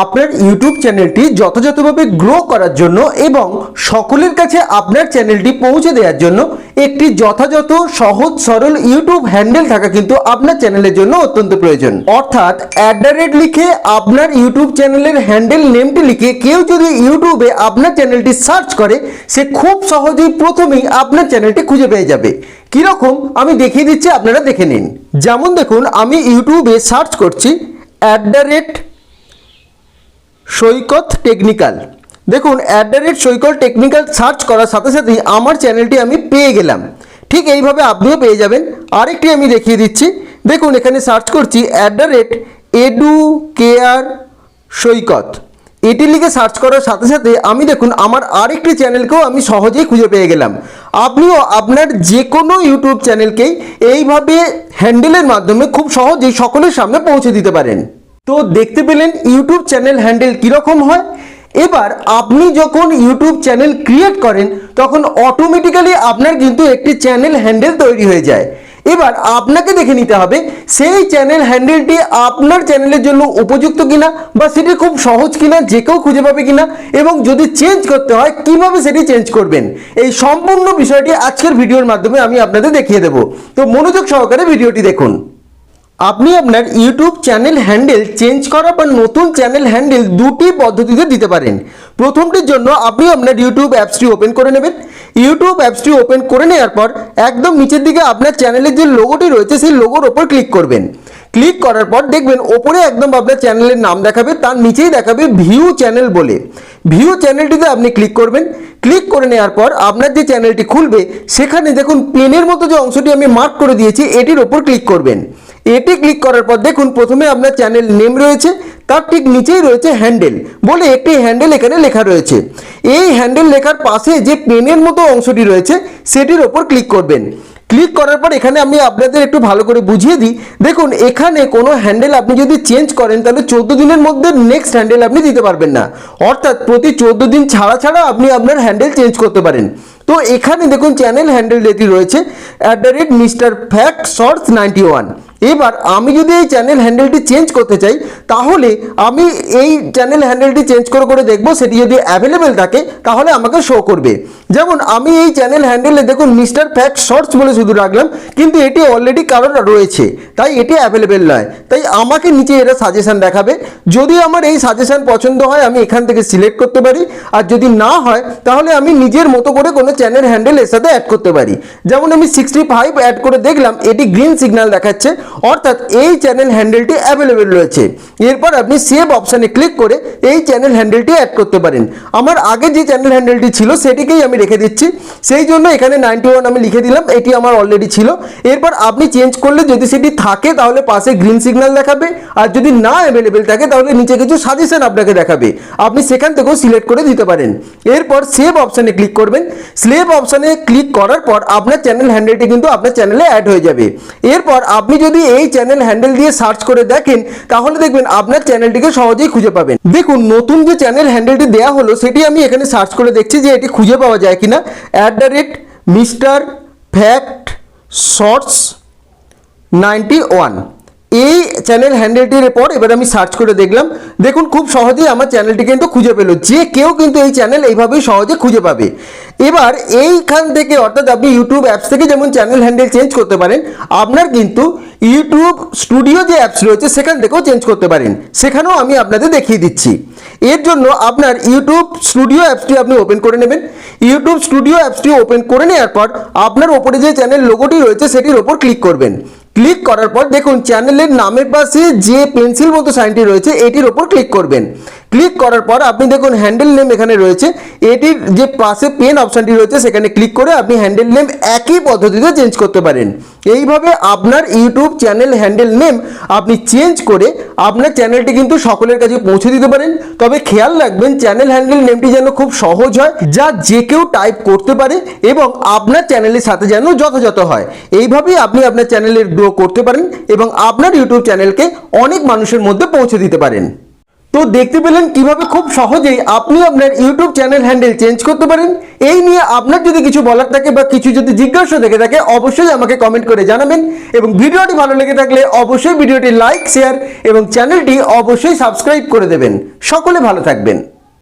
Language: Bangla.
আপনার ইউটিউব চ্যানেলটি যথাযথভাবে গ্রো করার জন্য এবং সকলের কাছে আপনার চ্যানেলটি পৌঁছে দেওয়ার জন্য একটি যথাযথ সহজ সরল ইউটিউব হ্যান্ডেল থাকা কিন্তু আপনার চ্যানেলের জন্য অত্যন্ত প্রয়োজন। অর্থাৎ লিখে আপনার ইউটিউব চ্যানেলের হ্যান্ডেল নেমটি লিখে কেউ যদি ইউটিউবে আপনার চ্যানেলটি সার্চ করে সে খুব সহজেই প্রথমেই আপনার চ্যানেলটি খুঁজে পেয়ে যাবে। কিরকম আমি দেখিয়ে দিচ্ছি, আপনারা দেখে নিন। যেমন দেখুন, আমি ইউটিউবে সার্চ করছি সৈকত টেকনিক্যাল। দেখুন সৈকত টেকনিক্যাল সার্চ করার সাথে সাথেই আমার চ্যানেলটি আমি পেয়ে গেলাম। ঠিক এইভাবে আপনিও পেয়ে যাবেন। আরেকটি আমি দেখিয়ে দিচ্ছি। দেখুন এখানে সার্চ করছি educare সৈকত। এটি লিখে সার্চ করার সাথে সাথে আমি দেখুন আমার আরেকটি চ্যানেলকেও আমি সহজেই খুঁজে পেয়ে গেলাম। আপনিও আপনার যে কোনো ইউটিউব চ্যানেলকেই এইভাবে হ্যান্ডেলের মাধ্যমে খুব সহজেই সকলের সামনে পৌঁছে দিতে পারেন। তো দেখতে পেলেন ইউটিউব চ্যানেল হ্যান্ডেল কীরকম হয়। এবার আপনি যখন ইউটিউব চ্যানেল ক্রিয়েট করেন তখন অটোমেটিক্যালি আপনার কিন্তু একটি চ্যানেল হ্যান্ডেল তৈরি হয়ে যায়। এবার আপনাকে দেখে নিতে হবে সেই চ্যানেল হ্যান্ডেলটি আপনার চ্যানেলের জন্য উপযুক্ত কিনা বা সেটি খুব সহজ কিনা, যে কেউ খুঁজে পাবে কিনা, এবং যদি চেঞ্জ করতে হয় কিভাবে সেটি চেঞ্জ করবেন। এই সম্পূর্ণ বিষয়টি আজকের ভিডিওর মাধ্যমে আমি আপনাদের দেখিয়ে দেব। তো মনোযোগ সহকারে ভিডিওটি দেখুন। আপনি আপনার ইউটিউব চ্যানেল হ্যান্ডেল চেঞ্জ করা বা নতুন চ্যানেল হ্যান্ডেল দুটি পদ্ধতিতে দিতে পারেন। প্রথমটির জন্য আপনি আপনার ইউটিউব অ্যাপসটি ওপেন করে নেবেন। ইউটিউব অ্যাপসটি ওপেন করে নেওয়ার পর একদম নিচের দিকে আপনার চ্যানেলের যে লোগোটি রয়েছে সেই লোগোর ওপর ক্লিক করবেন। ক্লিক করার পর দেখবেন ওপরে একদম আপনার চ্যানেলের নাম দেখাবে, তার নিচেই দেখাবে ভিউ চ্যানেল বলে। ভিউ চ্যানেলটিতে আপনি ক্লিক করবেন। ক্লিক করে নেওয়ার পর আপনার যে চ্যানেলটি খুলবে সেখানে দেখুন পেনের মতো যে অংশটি আমি মার্ক করে দিয়েছি এটির ওপর ক্লিক করবেন। এটি ক্লিক করার পর দেখুন প্রথমে আপনার চ্যানেল নেম রয়েছে, তার ঠিক নিচেই রয়েছে হ্যান্ডেল বলে একটি হ্যান্ডেল এখানে লেখা রয়েছে। এই হ্যান্ডেল লেখার পাশে যে পেনের মতো অংশটি রয়েছে সেটির ওপর ক্লিক করবেন। ক্লিক করার পর এখানে আমি আপনাদের একটু ভালো করে বুঝিয়ে দিই। দেখুন এখানে কোনো হ্যান্ডেল আপনি যদি চেঞ্জ করেন তাহলে 14 দিনের মধ্যে নেক্সট হ্যান্ডেল আপনি দিতে পারবেন না। অর্থাৎ প্রতি 14 দিন ছাড়া ছাড়া আপনি আপনার হ্যান্ডেল চেঞ্জ করতে পারেন। তো এখানে দেখুন চ্যানেল হ্যান্ডেল যেটি রয়েছে মিস্টার ফ্যাক্ট শর্টস 91। এবার আমি যদি এই চ্যানেল হ্যান্ডেলটি চেঞ্জ করতে চাই তাহলে আমি এই চ্যানেল হ্যান্ডেলটি চেঞ্জ করে দেখব, সেটি যদি অ্যাভেলেবেল থাকে তাহলে আমাকে শো করবে। যেমন আমি এই চ্যানেল হ্যান্ডেলে দেখুন মিস্টার ফ্যাক্ট শর্টস বলে শুধু রাখলাম, কিন্তু এটি অলরেডি কারোর রয়েছে তাই এটি অ্যাভেলেবেল নয়। তাই আমাকে নিচে এরা সাজেশান দেখাবে। যদি আমার এই সাজেশান পছন্দ হয় আমি এখান থেকে সিলেক্ট করতে পারি, আর যদি না হয় তাহলে আমি নিজের মতো করে কোনো চ্যানেল হ্যান্ডেল এর সাথে অ্যাড করতে পারি। যেমন আমি 65 অ্যাড করে দেখলাম, এটি গ্রিন সিগন্যাল দেখাচ্ছে, অর্থাৎ এই চ্যানেল হ্যান্ডেলটি অ্যাভেলেবেল রয়েছে। এরপর আপনি সেভ অপশানে ক্লিক করে এই চ্যানেল হ্যান্ডেলটি অ্যাড করতে পারেন। আমার আগে যে চ্যানেল হ্যান্ডেলটি ছিল সেটিকেই আমি রেখে দিচ্ছি, সেই জন্য এখানে 91 আমি লিখে দিলাম, এটি আমার অলরেডি ছিল। এরপর আপনি চেঞ্জ করলে যদি সেটি থাকে তাহলে পাশে গ্রিন সিগন্যাল দেখাবে, আর যদি না অ্যাভেলেবেল থাকে তাহলে নিচে কিছু সাজেশন আপনাকে দেখাবে, আপনি সেখান থেকেও সিলেক্ট করে দিতে পারেন। এরপর সেভ অপশানে ক্লিক করবেন। সেভ অপশানে ক্লিক করার পর আপনার চ্যানেল হ্যান্ডেলটি কিন্তু আপনার চ্যানেলে অ্যাড হয়ে যাবে। এরপর আপনি যদি এই চ্যানেল হ্যান্ডেল দিয়ে সার্চ করে দেখেন তাহলে দেখবেন আপনার চ্যানেলটিকে সহজেই খুঁজে পাবেন। দেখুন নতুন যে চ্যানেল হ্যান্ডেলটি দেওয়া হলো সেটি আমি এখানে সার্চ করে দেখছি যে এটি খুঁজে পাওয়া যায় কিনা। মিস্টার ফ্যাক্ট শর্টস 91 এই চ্যানেল হ্যান্ডেলটির পর এবার আমি সার্চ করে দেখলাম। দেখুন খুব সহজেই আমার চ্যানেলটি কিন্তু খুঁজে পেল। যে কেউ কিন্তু এই চ্যানেল এইভাবেই সহজে খুঁজে পাবে। এবার এইখান থেকে অর্থাৎ আপনি ইউটিউব অ্যাপস থেকে যেমন চ্যানেল হ্যান্ডেল চেঞ্জ করতে পারেন, আপনার কিন্তু ইউটিউব স্টুডিও যে অ্যাপস রয়েছে সেখান থেকেও চেঞ্জ করতে পারেন। সেখানেও আমি আপনাদের দেখিয়ে দিচ্ছি। এর জন্য আপনার ইউটিউব স্টুডিও অ্যাপসটি আপনি ওপেন করে নেবেন। ইউটিউব স্টুডিও অ্যাপসটি ওপেন করে নেওয়ার পর আপনার ওপরে যে চ্যানেল লোগোটি রয়েছে সেটির ওপর ক্লিক করবেন। ক্লিক করার পর দেখুন চ্যানেলের নামের পাশে যে পেন্সিল মতো সাইনটি রয়েছে এটির ওপর ক্লিক করবেন। ক্লিক করার পর আপনি দেখুন হ্যান্ডেল নেম এখানে রয়েছে, এটির যে পাশে পেন অপশানটি রয়েছে সেখানে ক্লিক করে আপনি হ্যান্ডেল নেম একই পদ্ধতিতে চেঞ্জ করতে পারেন। এইভাবে আপনার ইউটিউব চ্যানেল হ্যান্ডেল নেম আপনি চেঞ্জ করে আপনার চ্যানেলটি কিন্তু সকলের কাছে পৌঁছে দিতে পারেন। তবে খেয়াল রাখবেন চ্যানেল হ্যান্ডেল নেমটি যেন খুব সহজ হয়, যা যে কেউ টাইপ করতে পারে এবং আপনার চ্যানেলের সাথে যেন যথাযথ হয়। এইভাবেই আপনি আপনার চ্যানেলের গ্রো করতে পারেন এবং আপনার ইউটিউব চ্যানেলকে অনেক মানুষের মধ্যে পৌঁছে দিতে পারেন। তো দেখতে পেলেন কিভাবে খুব সহজেই আপনি আপনার ইউটিউব চ্যানেল হ্যান্ডেল চেঞ্জ করতে পারেন। এই নিয়ে আপনার যদি কিছু বলার থাকে বা কিছু যদি জিজ্ঞাসা থেকে থাকে অবশ্যই আমাকে কমেন্ট করে জানাবেন, এবং ভিডিওটি ভালো লেগে থাকলে অবশ্যই ভিডিওটি লাইক, শেয়ার এবং চ্যানেলটি অবশ্যই সাবস্ক্রাইব করে দেবেন। সকলে ভালো থাকবেন।